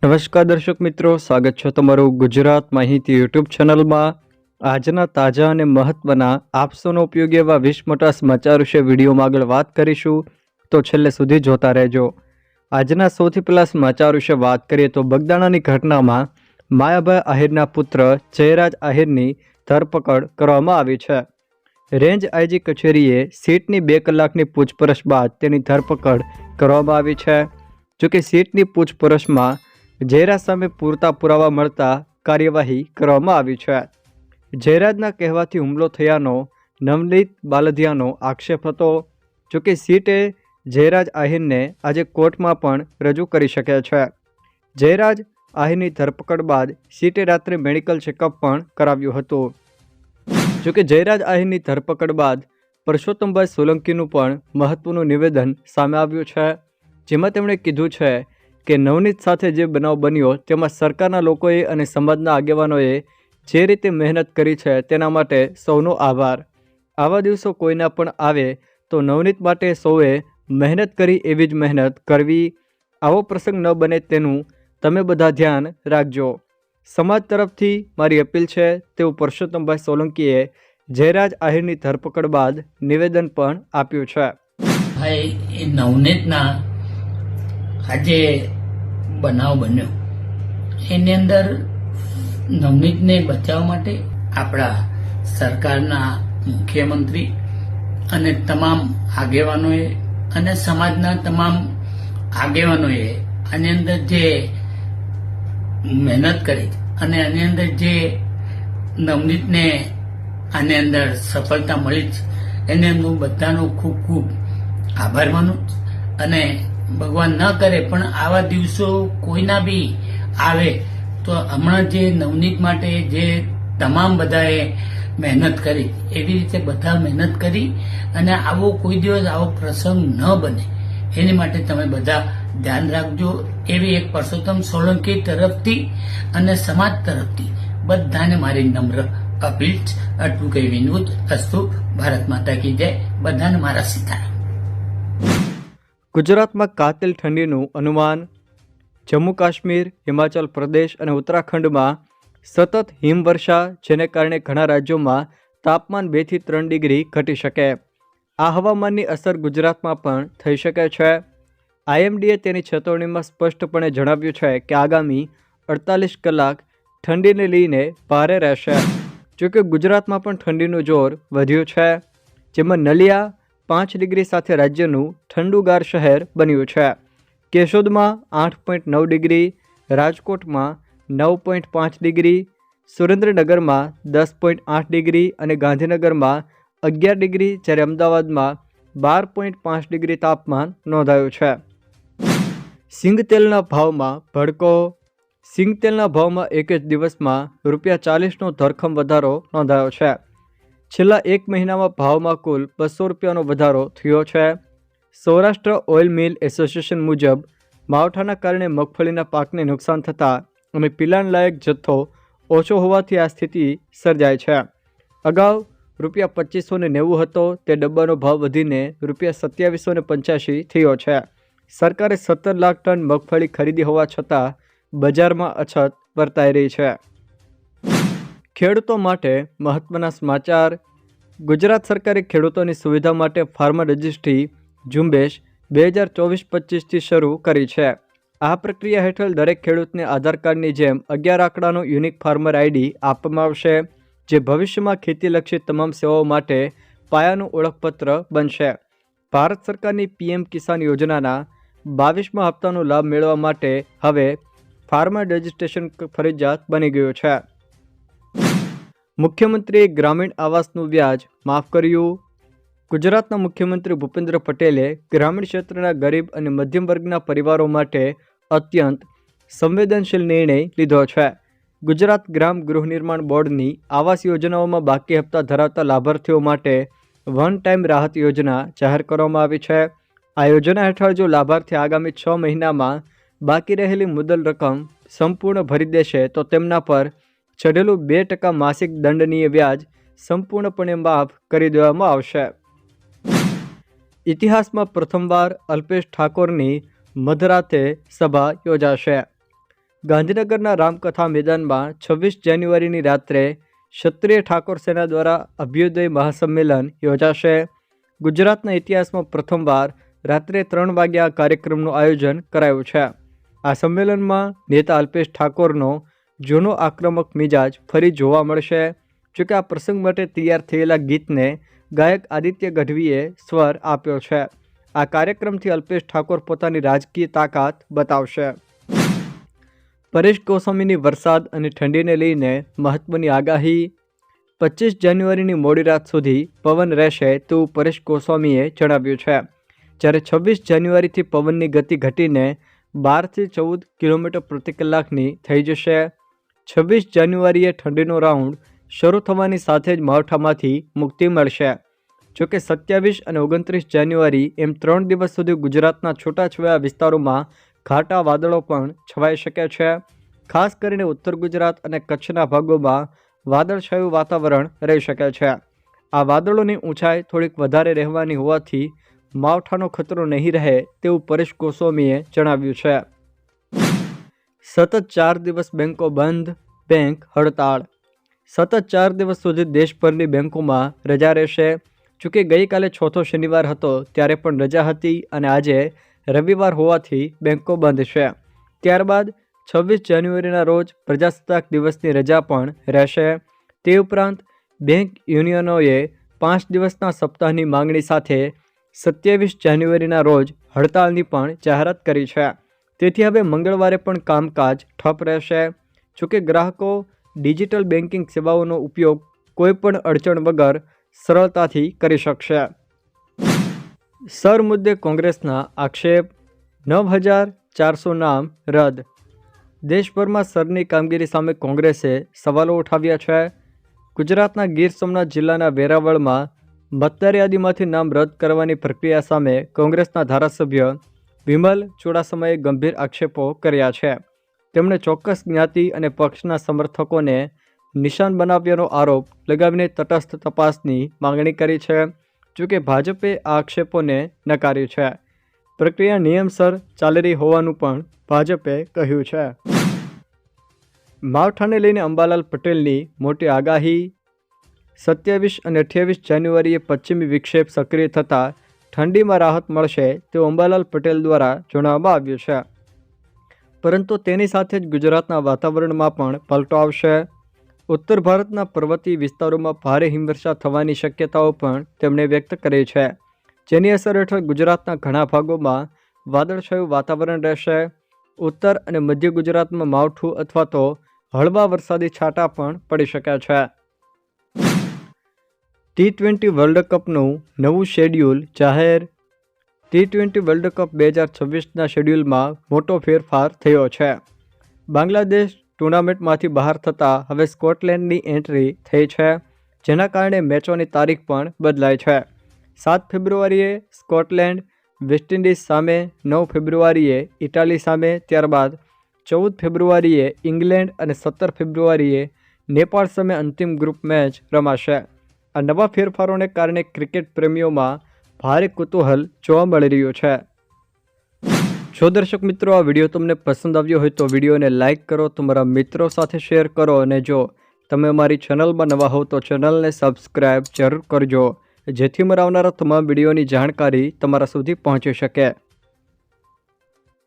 નમસ્કાર દર્શક મિત્રો, સ્વાગત છે તમારું ગુજરાત માહિતી યુટ્યુબ ચેનલમાં। આજના તાજા અને મહત્વના આપસોનો ઉપયોગી એવા 20 મોટા સમાચાર વિશે વિડીયોમાં આગળ વાત કરીશું, તો છેલ્લે સુધી જોતા રહેજો। આજના સૌથી પહેલા સમાચાર વિશે વાત કરીએ તો બગદાણાની ઘટનામાં માયાભાઈ આહિરના પુત્ર જયરાજ આહિરની ધરપકડ કરવામાં આવી છે। રેન્જ આઈજી કચેરીએ સીટની 2 કલાકની પૂછપરછ બાદ તેની ધરપકડ કરવામાં આવી છે। જોકે સીટની પૂછપરછમાં જયરાજ સામે પૂરતા પુરાવા મળતા કાર્યવાહી કરવામાં આવી છે। જયરાજના કહેવાથી હુમલો થયાનો નવનીત બાલદિયાનો આક્ષેપ હતો। જોકે સીટે જયરાજ આહિરને આજે કોર્ટમાં પણ રજૂ કરી શકે છે। જયરાજ આહિરની ધરપકડ બાદ સીટે રાત્રે મેડિકલ ચેકઅપ પણ કરાવ્યું હતું। જોકે જયરાજ આહિરની ધરપકડ બાદ પરસોત્તમભાઈ સોલંકીનું પણ મહત્વનું નિવેદન સામે આવ્યું છે, જેમાં તેમણે કીધું છે કે નવનીત સાથે જે બનાવ બન્યો તેમાં સરકારના લોકોએ અને સમાજના આગેવાનોએ જે રીતે મહેનત કરી છે તેના માટે સૌનો આભાર। આવા દિવસો કોઈના પણ આવે તો નવનીત માટે સૌએ મહેનત કરી એવી જ મહેનત કરવી। આવો પ્રસંગ ન બને તેનું તમે બધા ધ્યાન રાખજો। સમાજ તરફથી મારી અપીલ છે, તેવું પરસોત્તમભાઈ સોલંકીએ જયરાજ આહિરની ધરપકડ બાદ નિવેદન પણ આપ્યું છે। ભાઈ એ નવનીતના આજે બનાવ બન્યો એની અંદર નવનીતને બચાવવા માટે આપણા સરકારના મુખ્યમંત્રી અને તમામ આગેવાનોએ અને સમાજના તમામ આગેવાનોએ આની અંદર જે મહેનત કરી અને આની અંદર જે નવનીતને આની અંદર સફળતા મળી છે એને હું બધાનો ખૂબ ખૂબ આભાર માનું। અને ભગવાન ન કરે પણ આવા દિવસો કોઈના બી આવે તો હમણાં જે નવનીત માટે જે તમામ બધાએ મહેનત કરી એવી રીતે બધા મહેનત કરી અને આવો કોઈ દિવસ આવો પ્રસંગ ન બને એની માટે તમે બધા ધ્યાન રાખજો એવી એક પરસોત્તમ સોલંકી તરફથી અને સમાજ તરફથી બધાને મારી નમ્ર અપીલ। આટલું કઈ વિનોદ અસ્તુ। ભારત માતા કી જય। બધાને મારા સીતારામ। ગુજરાતમાં કાતિલ ઠંડીનું અનુમાન। જમ્મુ કાશ્મીર, હિમાચલ પ્રદેશ અને ઉત્તરાખંડમાં સતત હિમવર્ષા, જેને કારણે ઘણા રાજ્યોમાં તાપમાન 2 થી 3 ડિગ્રી ઘટી શકે। આ હવામાનની અસર ગુજરાતમાં પણ થઈ શકે છે। આઈએમડીએ તેની ચેતવણીમાં સ્પષ્ટપણે જણાવ્યું છે કે આગામી 48 કલાક ઠંડીને લઈને ભારે રહેશે। જોકે ગુજરાતમાં પણ ઠંડીનું જોર વધ્યું છે, જેમાં નલિયા 5 ડિગ્રી સાથે રાજ્યનું ઠંડુગાર શહેર બન્યું છે। કેશોદમાં 8.9 ડિગ્રી, રાજકોટમાં 9.5 ડિગ્રી, સુરેન્દ્રનગરમાં 10.8 ડિગ્રી અને ગાંધીનગરમાં 11 ડિગ્રી, જ્યારે અમદાવાદમાં 12.5 ડિગ્રી તાપમાન નોંધાયું છે। સિંગતેલના ભાવમાં ભડકો। સિંગતેલના ભાવમાં એક જ દિવસમાં ₹40નો ધરખમ વધારો નોંધાયો છે। છેલ્લા એક મહિનામાં ભાવમાં કુલ ₹200નો વધારો થયો છે। સૌરાષ્ટ્ર ઓઇલ મિલ એસોસિએશન મુજબ માવઠાના કારણે મગફળીના પાકને નુકસાન થતાં અને પિલાણ લાયક જથ્થો ઓછો હોવાથી આ સ્થિતિ સર્જાય છે। અગાઉ ₹2590 હતો તે ડબ્બાનો ભાવ વધીને ₹2785 થયો છે। સરકારે 17 લાખ ટન મગફળી ખરીદી હોવા છતાં બજારમાં અછત વર્તાઈ રહી છે। ખેડૂતો માટે મહત્વના સમાચાર। ગુજરાત સરકારે ખેડૂતોની સુવિધા માટે ફાર્મર રજિસ્ટ્રી ઝુંબેશ 2024-25થી શરૂ કરી છે। આ પ્રક્રિયા હેઠળ દરેક ખેડૂતને આધાર કાર્ડની જેમ 11 આંકડાનો યુનિક ફાર્મર આઈડી આપવામાં આવશે, જે ભવિષ્યમાં ખેતીલક્ષી તમામ સેવાઓ માટે પાયાનું ઓળખપત્ર બનશે। ભારત સરકારની પીએમ કિસાન યોજનાના 22મા હપ્તાનો લાભ મેળવવા માટે હવે ફાર્મર રજિસ્ટ્રેશન ફરજિયાત બની ગયું છે। મુખ્યમંત્રીએ ગ્રામીણ આવાસનું વ્યાજ માફ કર્યું। ગુજરાતના મુખ્યમંત્રી ભૂપેન્દ્ર પટેલે ગ્રામીણ ક્ષેત્રના ગરીબ અને મધ્યમ વર્ગના પરિવારો માટે અત્યંત સંવેદનશીલ નિર્ણય લીધો છે। ગુજરાત ગ્રામ ગૃહ નિર્માણ બોર્ડની આવાસ યોજનાઓમાં બાકી હપ્તા ધરાવતા લાભાર્થીઓ માટે વન ટાઈમ રાહત યોજના જાહેર કરવામાં આવી છે। આ યોજના હેઠળ જો લાભાર્થી આગામી 6 મહિનામાં બાકી રહેલી મુદ્દલ રકમ સંપૂર્ણ ભરી દેશે તો તેમના પર ચઢેલું 2% માસિક દંડનીય વ્યાજ સંપૂર્ણપણે માફ કરી દેવામાં આવશે। ઇતિહાસમાં પ્રથમવાર અલ્પેશ ઠાકોરની મધરાતે સભા યોજાશે। ગાંધીનગરના રામકથા મેદાનમાં 26 જાન્યુઆરીની રાત્રે ક્ષત્રિય ઠાકોર સેના દ્વારા અભ્યુદય મહાસંમેલન યોજાશે। ગુજરાતના ઇતિહાસમાં પ્રથમવાર રાત્રે 3 વાગ્યે આ કાર્યક્રમનું આયોજન કરાયું છે। આ સંમેલનમાં નેતા અલ્પેશ ઠાકોરનો જૂનો આક્રમક મિજાજ ફરી જોવા મળશે। જોકે આ પ્રસંગ માટે તૈયાર થયેલા ગીતને ગાયક આદિત્ય ગઢવીએ સ્વર આપ્યો છે। આ કાર્યક્રમથી અલ્પેશ ઠાકોર પોતાની રાજકીય તાકાત બતાવશે। પરેશ ગોસ્વામીની વરસાદ અને ઠંડીને લઈને મહત્વની આગાહી। 25 જાન્યુઆરીની મોડી રાત સુધી પવન રહેશે તેવું પરેશ ગોસ્વામીએ જણાવ્યું છે। જ્યારે 26 જાન્યુઆરીથી પવનની ગતિ ઘટીને 12 થી 14 કિલોમીટર પ્રતિ કલાકની થઈ જશે। 26 જાન્યુઆરીએ ઠંડીનો રાઉન્ડ શરૂ થવાની સાથે જ માવઠામાંથી મુક્તિ મળશે। જોકે 27 અને 29 જાન્યુઆરી એમ 3 દિવસ સુધી ગુજરાતના છૂટાછવાયા વિસ્તારોમાં ઘાટા વાદળો પણ છવાઈ શકે છે। ખાસ કરીને ઉત્તર ગુજરાત અને કચ્છના ભાગોમાં વાદળછાયું વાતાવરણ રહી શકે છે। આ વાદળોની ઊંચાઈ થોડીક વધારે રહેવાની હોવાથી માવઠાનો ખતરો નહીં રહે તેવું પરેશ ગોસ્વામીએ જણાવ્યું છે। સતત 4 દિવસ બેંકો બંધ, બેંક હડતાળ। સતત 4 દિવસ સુધી દેશભરની બેંકોમાં રજા રહેશે। જોકે ગઈકાલે ચોથો શનિવાર હતો ત્યારે પણ રજા હતી અને આજે રવિવાર હોવાથી બેંકો બંધ છે। ત્યારબાદ 26 જાન્યુઆરીના રોજ પ્રજાસત્તાક દિવસની રજા પણ રહેશે। તે ઉપરાંત બેંક યુનિયનોએ 5 દિવસના સપ્તાહની માંગણી સાથે 27 જાન્યુઆરીના રોજ હડતાલની પણ જાહેરાત કરી છે। તેથી હવે મંગળવારે પણ કામકાજ ઠપ રહેશે। જોકે ગ્રાહકો ડિજિટલ બેન્કિંગ સેવાઓનો ઉપયોગ કોઈપણ અડચણ વગર સરળતાથી કરી શકશે। સર મુદ્દે કોંગ્રેસના આક્ષેપ। 9,400 નામ રદ। દેશભરમાં સરની કામગીરી સામે કોંગ્રેસે સવાલો ઉઠાવ્યા છે। ગુજરાતના ગીર સોમનાથ જિલ્લાના વેરાવળમાં મતદાર યાદીમાંથી નામ રદ કરવાની પ્રક્રિયા સામે કોંગ્રેસના ધારાસભ્ય વિમલ ચુડાસમાએ ગંભીર આક્ષેપો કર્યા છે। તેમણે ચોક્કસ જ્ઞાતિ અને પક્ષના સમર્થકોને નિશાન બનાવ્યાનો આરોપ લગાવીને તટસ્થ તપાસની માંગણી કરી છે। જોકે ભાજપે આ આક્ષેપોને નકાર્યું છે। પ્રક્રિયા નિયમસર ચાલી રહી હોવાનું પણ ભાજપે કહ્યું છે। માવઠાને લઈને અંબાલાલ પટેલની મોટી આગાહી। 27 અને 28 જાન્યુઆરીએ પશ્ચિમી વિક્ષેપ સક્રિય થતાં ઠંડીમાં રાહત મળશે તેવું અંબાલાલ પટેલ દ્વારા જણાવવામાં આવ્યું છે। પરંતુ તેની સાથે જ ગુજરાતના વાતાવરણમાં પણ પલટો આવશે। ઉત્તર ભારતના પર્વતીય વિસ્તારોમાં ભારે હિમવર્ષા થવાની શક્યતાઓ પણ તેમણે વ્યક્ત કરી છે। જેની અસર હેઠળ ગુજરાતના ઘણા ભાગોમાં વાદળછાયું વાતાવરણ રહેશે। ઉત્તર અને મધ્ય ગુજરાતમાં માવઠું અથવા તો હળવા વરસાદી છાંટા પણ પડી શકે છે। T20 વર્લ્ડ કપનું નવું શેડ્યુલ જાહેર। T20 વર્લ્ડ કપ 2026ના શેડ્યુલમાં મોટો ફેરફાર થયો છે। બાંગ્લાદેશ ટુર્નામેન્ટમાંથી બહાર થતાં હવે સ્કોટલેન્ડની એન્ટ્રી થઈ છે। જેના કારણે મેચોની તારીખ પણ બદલાઈ છે। 7 ફેબ્રુઆરીએ સ્કોટલેન્ડ વેસ્ટ ઇન્ડિઝ સામે, 9 ફેબ્રુઆરીએ ઇટાલી સામે, ત્યારબાદ 14 ફેબ્રુઆરીએ ઇંગ્લેન્ડ અને 17 ફેબ્રુઆરીએ નેપાળ સામે અંતિમ ગ્રુપ મેચ રમાશે। આ નવા ફેરફારોને કારણે ક્રિકેટ પ્રેમીઓમાં ભારે કુતૂહલ જોવા મળી રહ્યું છે। જો દર્શક મિત્રો આ વિડીયો તમને પસંદ આવ્યો હોય તો વિડીયોને લાઇક કરો, તમારા મિત્રો સાથે શેર કરો અને જો તમે અમારી ચેનલમાં નવા હો તો ચેનલને સબસ્ક્રાઈબ જરૂર કરજો જેથી મારા આવનારા તમામ વિડીયોની જાણકારી તમારા સુધી પહોંચી શકે।